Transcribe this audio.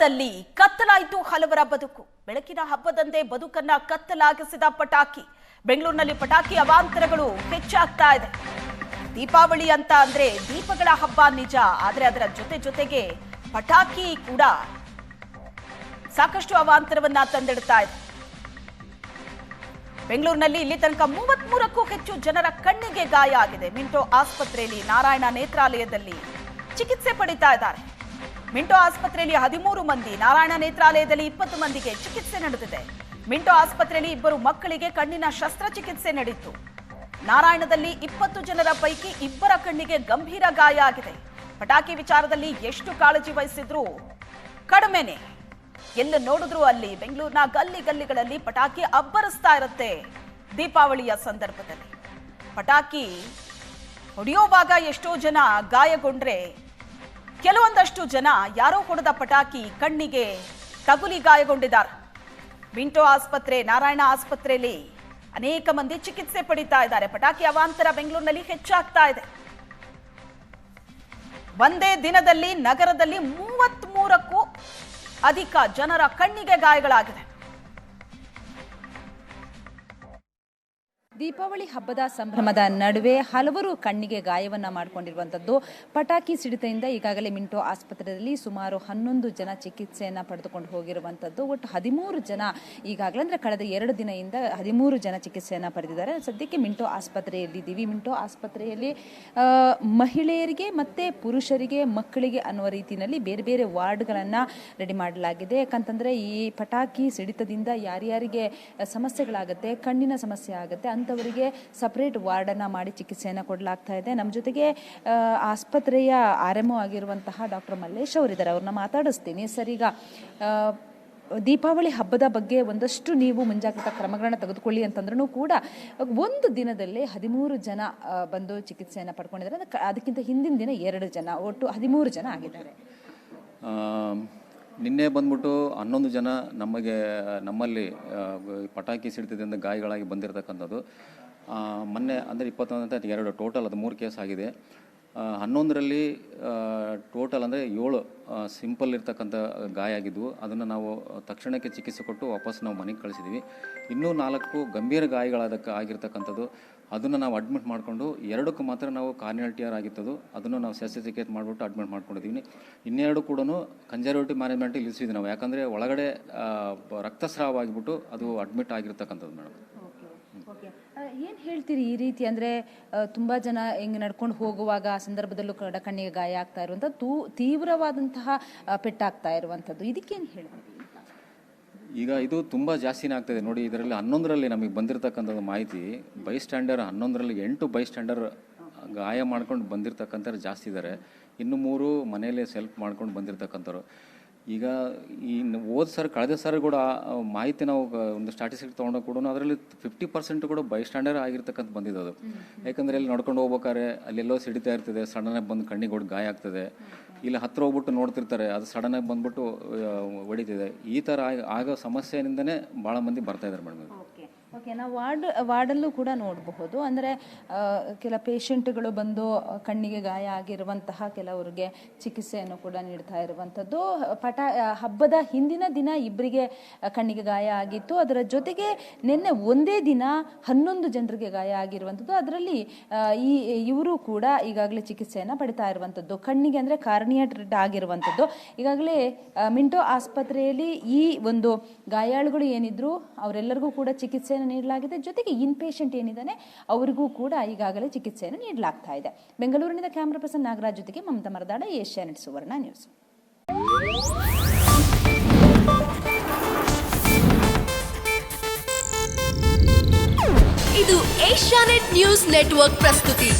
ಹಬ್ಬದಲ್ಲಿ ಕತ್ತಲಾಯಿತು ಹಲವರ ಬದುಕು. ಬೆಳಕಿನ ಹಬ್ಬದಂದೇ ಬದುಕನ್ನ ಕತ್ತಲಾಗಿಸಿದ ಪಟಾಕಿ. ಬೆಂಗಳೂರಿನಲ್ಲಿ ಪಟಾಕಿ ಅವಾಂತರಗಳು ಹೆಚ್ಚಾಗ್ತಾ ಇದೆ. ದೀಪಾವಳಿ ಅಂತ ಅಂದ್ರೆ ದೀಪಗಳ ಹಬ್ಬ ನಿಜ, ಆದ್ರೆ ಅದರ ಜೊತೆಗೆ ಪಟಾಕಿ ಕೂಡ ಸಾಕಷ್ಟು ಅವಾಂತರವನ್ನ ತಂದಿಡ್ತಾ ಇದೆ. ಬೆಂಗಳೂರಿನಲ್ಲಿ ಇಲ್ಲಿ ತನಕ 33ಕ್ಕೂ ಹೆಚ್ಚು ಜನರ ಕಣ್ಣಿಗೆ ಗಾಯ ಆಗಿದೆ. ಮಿಂಟೋ ಆಸ್ಪತ್ರೆಯಲ್ಲಿ, ನಾರಾಯಣ ನೇತ್ರಾಲಯದಲ್ಲಿ ಚಿಕಿತ್ಸೆ ಪಡಿತಾ ಇದ್ದಾರೆ. ಮಿಂಟೋ ಆಸ್ಪತ್ರೆಯಲ್ಲಿ 13 ಮಂದಿ, ನಾರಾಯಣ ನೇತ್ರಾಲಯದಲ್ಲಿ 20 ಮಂದಿಗೆ ಚಿಕಿತ್ಸೆ ನಡೆದಿದೆ. ಮಿಂಟೋ ಆಸ್ಪತ್ರೆಯಲ್ಲಿ 2 ಮಕ್ಕಳಿಗೆ ಕಣ್ಣಿನ ಶಸ್ತ್ರಚಿಕಿತ್ಸೆ ನಡೆಯಿತು. ನಾರಾಯಣದಲ್ಲಿ 20 ಜನರ ಪೈಕಿ 2 ಕಣ್ಣಿಗೆ ಗಂಭೀರ ಗಾಯ ಆಗಿದೆ. ಪಟಾಕಿ ವಿಚಾರದಲ್ಲಿ ಎಷ್ಟು ಕಾಳಜಿ ವಹಿಸಿದ್ರೂ ಕಡಿಮೆನೆ. ಎಲ್ಲ ನೋಡಿದ್ರು ಅಲ್ಲಿ ಬೆಂಗಳೂರಿನ ಗಲ್ಲಿಗಳಲ್ಲಿ ಪಟಾಕಿ ಅಬ್ಬರಿಸ್ತಾ ಇರುತ್ತೆ. ದೀಪಾವಳಿಯ ಸಂದರ್ಭದಲ್ಲಿ ಪಟಾಕಿ ಹೊಡೆಯುವಾಗ ಎಷ್ಟೋ ಜನ ಗಾಯಗೊಂಡ್ರೆ, ಕೆಲವೊಂದಷ್ಟು ಜನ ಯಾರೋ ಹೊಡೆದ ಪಟಾಕಿ ಕಣ್ಣಿಗೆ ತಗುಲಿ ಗಾಯಗೊಂಡಿದ್ದಾರೆ. ಮಿಂಟೋ ಆಸ್ಪತ್ರೆ, ನಾರಾಯಣ ಆಸ್ಪತ್ರೆಯಲ್ಲಿ ಅನೇಕ ಮಂದಿ ಚಿಕಿತ್ಸೆ ಪಡಿತಾ ಇದ್ದಾರೆ. ಪಟಾಕಿ ಅವಾಂತರ ಬೆಂಗಳೂರಿನಲ್ಲಿ ಹೆಚ್ಚಾಗ್ತಾ ಇದೆ. ಒಂದೇ ದಿನದಲ್ಲಿ ನಗರದಲ್ಲಿ 33ಕ್ಕೂ ಅಧಿಕ ಜನರ ಕಣ್ಣಿಗೆ ಗಾಯಗಳಾಗಿದೆ. ದೀಪಾವಳಿ ಹಬ್ಬದ ಸಂಭ್ರಮದ ನಡುವೆ ಹಲವರು ಕಣ್ಣಿಗೆ ಗಾಯವನ್ನ ಮಾಡಿಕೊಂಡಿರುವಂತದ್ದು. ಪಟಾಕಿ ಸಿಡಿತದಿಂದ ಈಗಾಗಲೇ ಮಿಂಟೋ ಆಸ್ಪತ್ರೆಯಲ್ಲಿ ಸುಮಾರು 11 ಜನ ಚಿಕಿತ್ಸೆಯನ್ನ ಪಡೆದುಕೊಂಡು ಹೋಗಿರುವಂತದ್ದು. ಒಟ್ಟು 13 ಜನ ಈಗಾಗಲೇ ಅಂದ್ರೆ ಕಳೆದ 2 ದಿನದಿಂದ 13 ಜನ ಚಿಕಿತ್ಸೆಯನ್ನ ಪಡೆದಿದ್ದಾರೆ. ಸದ್ಯಕ್ಕೆ ಮಿಂಟೋ ಆಸ್ಪತ್ರೆಯಲ್ಲಿದ್ದೀವಿ. ಮಿಂಟೋ ಆಸ್ಪತ್ರೆಯಲ್ಲಿ ಮಹಿಳೆಯರಿಗೆ ಮತ್ತೆ ಪುರುಷರಿಗೆ, ಮಕ್ಕಳಿಗೆ ಅನ್ನುವ ರೀತಿಯಲ್ಲಿ ಬೇರೆ ಬೇರೆ ವಾರ್ಡ್ಗಳನ್ನ ರೆಡಿ ಮಾಡಲಾಗಿದೆ. ಯಾಕಂತಂದ್ರೆ ಈ ಪಟಾಕಿ ಸಿಡಿತದಿಂದ ಯಾರ್ಯಾರಿಗೆ ಸಮಸ್ಯೆಗಳಾಗುತ್ತೆ, ಕಣ್ಣಿನ ಸಮಸ್ಯೆ ಆಗುತ್ತೆ ಅಂತವರಿಗೆ ಸಪರೇಟ್ ವಾರ್ಡ್ ಅನ್ನ ಮಾಡಿ ಚಿಕಿತ್ಸೆಯನ್ನು ಕೊಡಲಾಗ್ತಾ ಇದೆ. ನಮ್ಮ ಜೊತೆಗೆ ಆಸ್ಪತ್ರೆಯ ಆರ್ಎಂಒ ಆಗಿರುವಂತಹ ಡಾಕ್ಟರ್ ಮಲ್ಲೇಶ್ ಅವರಿದ್ದಾರೆ. ಅವ್ರನ್ನ ಮಾತಾಡಿಸ್ತೀನಿ. ಸರ್, ಈಗ ದೀಪಾವಳಿ ಹಬ್ಬದ ಬಗ್ಗೆ ಒಂದಷ್ಟು ನೀವು ಮುಂಜಾಗ್ರತಾ ಕ್ರಮಗಳನ್ನ ತೆಗೆದುಕೊಳ್ಳಿ ಅಂತಂದ್ರೂ ಕೂಡ ಒಂದು ದಿನದಲ್ಲೇ 13 ಜನ ಬಂದು ಚಿಕಿತ್ಸೆಯನ್ನು ಪಡ್ಕೊಂಡಿದ್ದಾರೆ. ಅದಕ್ಕಿಂತ ಹಿಂದಿನ ದಿನ 2 ಜನ, ಒಟ್ಟು 13 ಜನ ಆಗಿದ್ದಾರೆ. ನಿನ್ನೆ ಬಂದ್ಬಿಟ್ಟು 11 ಜನ ನಮ್ಮಲ್ಲಿ ಪಟಾಕಿ ಸಿಡಿತದಿಂದ ಗಾಯಗಳಾಗಿ ಬಂದಿರತಕ್ಕಂಥದ್ದು. ಮೊನ್ನೆ ಅಂದರೆ 21 2 ಟೋಟಲ್ ಅದು 3 ಕೇಸ್ ಆಗಿದೆ. 11ರಲ್ಲಿ ಟೋಟಲ್ ಅಂದರೆ 7 ಸಿಂಪಲ್ ಇರ್ತಕ್ಕಂಥ ಗಾಯ ಆಗಿದ್ವು. ಅದನ್ನು ನಾವು ತಕ್ಷಣಕ್ಕೆ ಚಿಕಿತ್ಸೆ ಕೊಟ್ಟು ವಾಪಸ್ ನಾವು ಮನೆಗೆ ಕಳಿಸಿದ್ವಿ. ಇನ್ನೂ 4 ಗಂಭೀರ ಆಗಿರ್ತಕ್ಕಂಥದ್ದು. ಅದನ್ನು ನಾವು ಅಡ್ಮಿಟ್ ಮಾಡಿಕೊಂಡು 2ಕ್ಕೆ ಮಾತ್ರ ನಾವು ಕಾರ್ನಿಯಲ್ ಟಿಯರ್ ಆಗಿತ್ತದು. ಅದನ್ನು ನಾವು ಶಸ್ತ್ರಚಿಕಿತ್ಸೆ ಮಾಡಿಬಿಟ್ಟು ಅಡ್ಮಿಟ್ ಮಾಡ್ಕೊಂಡಿದ್ದೀವಿ. ಇನ್ನೆರಡು ಕೂಡ ಕನ್ಸರ್ವೇಟಿವ್ ಮ್ಯಾನೇಜ್ಮೆಂಟಿಗೆ ಇಳಿಸಿದ್ವಿ ನಾವು. ಯಾಕಂದರೆ ಒಳಗಡೆ ರಕ್ತಸ್ರಾವ ಆಗಿಬಿಟ್ಟು ಅದು ಅಡ್ಮಿಟ್ ಆಗಿರ್ತಕ್ಕಂಥದ್ದು ಮೇಡಮ್. ಏನು ಹೇಳ್ತೀರಿ ಈ ರೀತಿ? ಅಂದರೆ ತುಂಬ ಜನ ಹಿಂಗೆ ನಡ್ಕೊಂಡು ಹೋಗುವಾಗ ಆ ಸಂದರ್ಭದಲ್ಲೂ ಕಣ್ಣಿಗೆ ಗಾಯ ಆಗ್ತಾ ಇರುವಂಥದ್ದು, ತೀವ್ರವಾದಂತಹ ಪೆಟ್ಟಾಗ್ತಾ ಇರುವಂಥದ್ದು, ಇದಕ್ಕೇನು ಹೇಳ್ತೀರಿ? ಈಗ ಇದು ತುಂಬ ಜಾಸ್ತಿನೇ ಆಗ್ತಾಯಿದೆ ನೋಡಿ. ಇದರಲ್ಲಿ 11ರಲ್ಲಿ ನಮಗೆ ಬಂದಿರತಕ್ಕಂಥದ್ದು ಮಾಹಿತಿ, ಬೈ ಸ್ಟ್ಯಾಂಡರ್ 11ರಲ್ಲಿ 8 ಬೈ ಸ್ಟ್ಯಾಂಡರ್ ಗಾಯ ಮಾಡ್ಕೊಂಡು ಬಂದಿರತಕ್ಕಂಥವ್ರು ಜಾಸ್ತಿ ಇದ್ದಾರೆ. ಇನ್ನು 3 ಮನೆಯಲ್ಲೇ ಸೆಲ್ಫ್ ಮಾಡ್ಕೊಂಡು ಬಂದಿರತಕ್ಕಂಥವ್ರು. ಈಗ ಈ ಕಳೆದ ಸರ್ ಕೂಡ ಮಾಹಿತಿ ನಾವು ಒಂದು ಸ್ಟಾಟಿಸ್ಟಿಕ್ ತೊಗೊಂಡಾಗ ಕೂಡ ಅದರಲ್ಲಿ 50% ಕೂಡ ಬೈ ಸ್ಟ್ಯಾಂಡರ್ ಆಗಿರ್ತಕ್ಕಂಥ ಬಂದಿದ್ದು. ಯಾಕಂದರೆ ಇಲ್ಲಿ ನಡ್ಕೊಂಡು ಹೋಗ್ಬೇಕಾದ್ರೆ ಅಲ್ಲೆಲ್ಲೋ ಸಿಡಿತಾ ಇರ್ತದೆ, ಸಡನ್ನಾಗಿ ಬಂದು ಕಣ್ಣಿಗೆ ಹೊಡೆದು ಗಾಯ ಆಗ್ತದೆ. ಇಲ್ಲಿ ಹತ್ತಿರ ಹೋಗ್ಬಿಟ್ಟು ನೋಡ್ತಿರ್ತಾರೆ, ಅದು ಸಡನ್ನಾಗಿ ಬಂದ್ಬಿಟ್ಟು ಹೊಡಿತಿದೆ. ಈ ಥರ ಆಗೋ ಸಮಸ್ಯೆಯಿಂದನೇ ಭಾಳ ಮಂದಿ ಬರ್ತಾಯಿದ್ದಾರೆ ಮೇಡಮ್. ಓಕೆ, ನಾವು ವಾರ್ಡಲ್ಲೂ ಕೂಡ ನೋಡಬಹುದು. ಅಂದರೆ ಕೆಲ ಪೇಷಂಟ್ಗಳು ಬಂದು ಕಣ್ಣಿಗೆ ಗಾಯ ಆಗಿರುವಂತಹ ಕೆಲವರಿಗೆ ಚಿಕಿತ್ಸೆಯನ್ನು ಕೂಡ ನೀಡ್ತಾ ಇರುವಂಥದ್ದು. ಹಬ್ಬದ ಹಿಂದಿನ ದಿನ 2 ಕಣ್ಣಿಗೆ ಗಾಯ ಆಗಿತ್ತು. ಅದರ ಜೊತೆಗೆ ನಿನ್ನೆ ಒಂದೇ ದಿನ 11 ಜನರಿಗೆ ಗಾಯ ಆಗಿರುವಂಥದ್ದು. ಅದರಲ್ಲಿ ಇವರು ಕೂಡ ಈಗಾಗಲೇ ಚಿಕಿತ್ಸೆಯನ್ನು ಪಡಿತಾ ಇರುವಂಥದ್ದು. ಕಣ್ಣಿಗೆ ಅಂದರೆ ಕಾರ್ನಿಯಲ್ ಆಗಿರುವಂಥದ್ದು. ಈಗಾಗಲೇ ಮಿಂಟೋ ಆಸ್ಪತ್ರೆಯಲ್ಲಿ ಈ ಒಂದು ಗಾಯಾಳುಗಳು ಏನಿದ್ರು ಅವರೆಲ್ಲರಿಗೂ ಕೂಡ ಚಿಕಿತ್ಸೆ ನೀಡಲಾಗಿದೆ. ಜೊತೆಗೆ ಇನ್ ಪೇಷಂಟ್ ಏನಿದ್ದಾನೆ ಅವರಿಗೂ ಕೂಡ ಈಗಾಗಲೇ ಚಿಕಿತ್ಸೆಯನ್ನು ನೀಡಲಾಗ್ತಾ ಇದೆ. ಬೆಂಗಳೂರಿನಿಂದ ಕ್ಯಾಮರಾ ಪರ್ಸನ್ ನಾಗರಾಜ್ ಜೊತೆಗೆ ಮಮತಾ ಮರದಾಡ, ಏಷ್ಯಾನೆಟ್ ಸುವರ್ಣ ನ್ಯೂಸ್. ಇದು ಏಷ್ಯಾನೆಟ್ ನ್ಯೂಸ್ ನೆಟ್ವರ್ಕ್ ಪ್ರಸ್ತುತಿ.